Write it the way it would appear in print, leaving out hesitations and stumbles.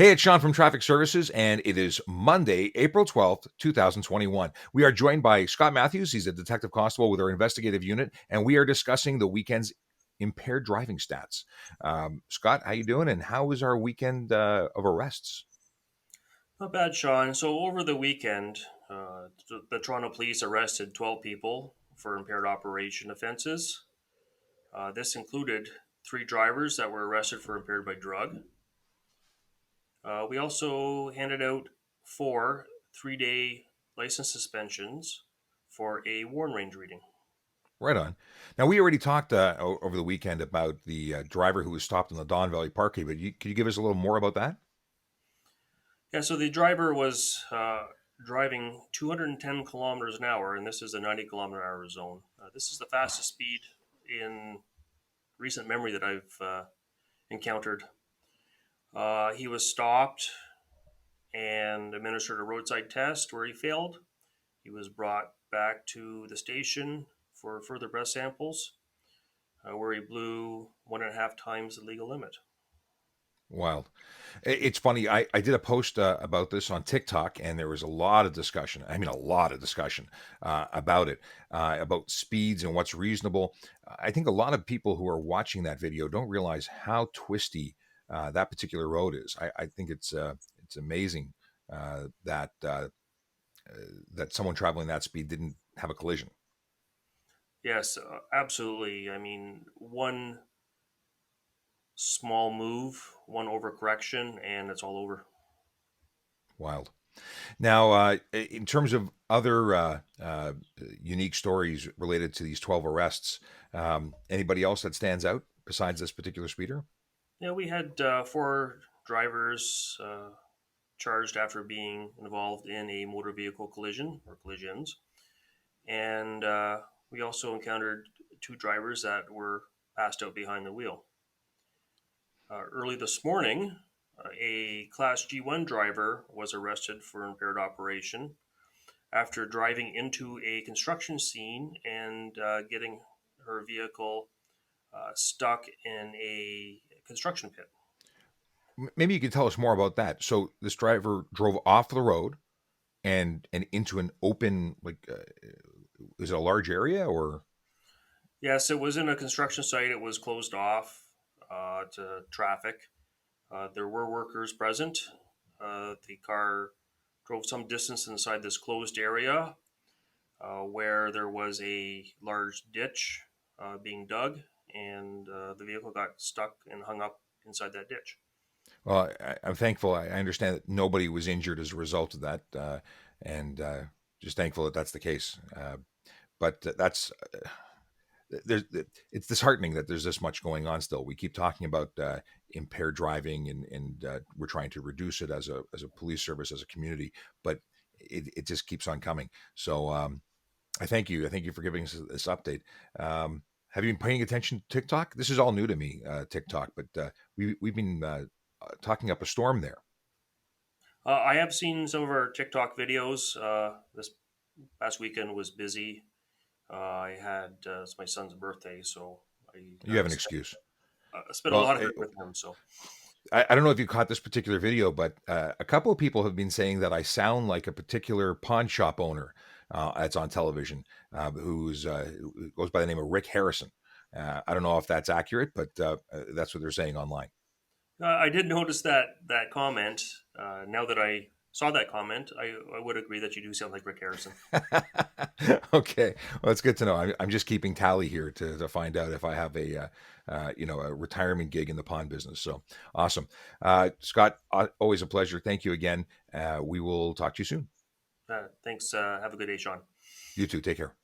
Hey, it's Sean from Traffic Services, and it is Monday, April 12th, 2021. We are joined by Scott Matthews. He's a detective constable with our investigative unit, and we are discussing the weekend's impaired driving stats. Scott, how you doing, and how was our weekend of arrests? Not bad, Sean. So over the weekend, the Toronto Police arrested 12 people for impaired operation offenses. This included three drivers that were arrested for impaired by drug. We also handed out four 3-day license suspensions for a warn range reading. Right on. Now, we already talked over the weekend about the driver who was stopped in the Don Valley Parkway, but could you give us a little more about that? Yeah, so the driver was driving 210 kilometers an hour, and this is a 90-kilometer-an-hour zone. This is the fastest speed in recent memory that I've encountered. He was stopped and administered a roadside test where he failed. He was brought back to the station for further breath samples, where he blew 1.5 times the legal limit. Wild. It's funny. I did a post about this on TikTok, and there was a lot of discussion. I mean, a lot of discussion about it, about speeds and what's reasonable. I think a lot of people who are watching that video don't realize how twisty that particular road is. I think it's amazing that someone traveling that speed didn't have a collision. Yes, absolutely. I mean, one small move, one overcorrection, and it's all over. Wild. Now, in terms of other unique stories related to these 12 arrests, anybody else that stands out besides this particular speeder? Yeah, we had four drivers charged after being involved in a motor vehicle collision or collisions. And we also encountered two drivers that were passed out behind the wheel. Early this morning, a Class G1 driver was arrested for impaired operation after driving into a construction scene and getting her vehicle stuck in a construction pit. Maybe you could tell us more about that. So this driver drove off the road and into an open, like, is it a large area or? Yes, it was in a construction site. It was closed off to traffic. There were workers present. The car drove some distance inside this closed area where there was a large ditch being dug, and the vehicle got stuck and hung up inside that ditch. Well, I'm thankful. I understand that nobody was injured as a result of that, and just thankful that that's the case. But that's there's it's disheartening that there's this much going on still. We keep talking about impaired driving, and we're trying to reduce it as a police service, as a community, but it just keeps on coming. So I thank you. I thank you for giving us this update. Have you been paying attention to TikTok? This is all new to me, TikTok, but we've been talking up a storm there. I have seen some of our TikTok videos. This past weekend was busy. I had it's my son's birthday, so I You have an excuse. spent a Well, lot of it with him. So I don't know if you caught this particular video, but a couple of people have been saying that I sound like a particular pawn shop owner that's on television, who goes by the name of Rick Harrison. I don't know if that's accurate, but that's what they're saying online. I did notice that comment. Now that I saw that comment, I would agree that you do sound like Rick Harrison. Okay, well, it's good to know. I'm just keeping tally here to find out if I have a retirement gig in the pawn business. So awesome, Scott. Always a pleasure. Thank you again. We will talk to you soon. Thanks. Have a good day, Sean. You too. Take care.